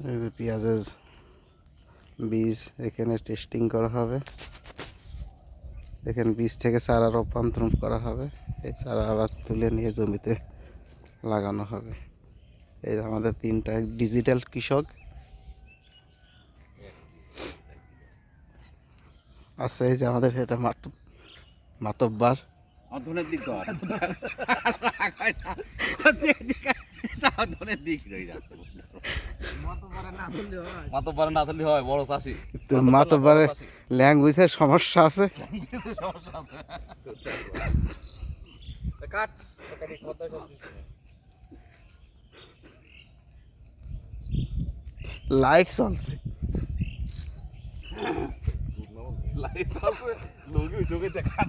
এই যে পেঁয়াজের বীজ এখানে টেস্টিং করা হবে। এখানে বীজ থেকে চারা রূপান্তরণ করা হবে। এই চারা আবার তুলে নিয়ে জমিতে লাগানো হবে। এই যে আমাদের 3টা ডিজিটাল কৃষক আছে। এই যে আমাদের এটা মাতব্বার অধনের দিক মাতব্বারে না তুললে হয় বড় চাষি। মাতব্বারের ল্যাঙ্গুয়েজের সমস্যা আছে। লাইভ চলছে। লাইট চলছে, লোক চোখে দেখা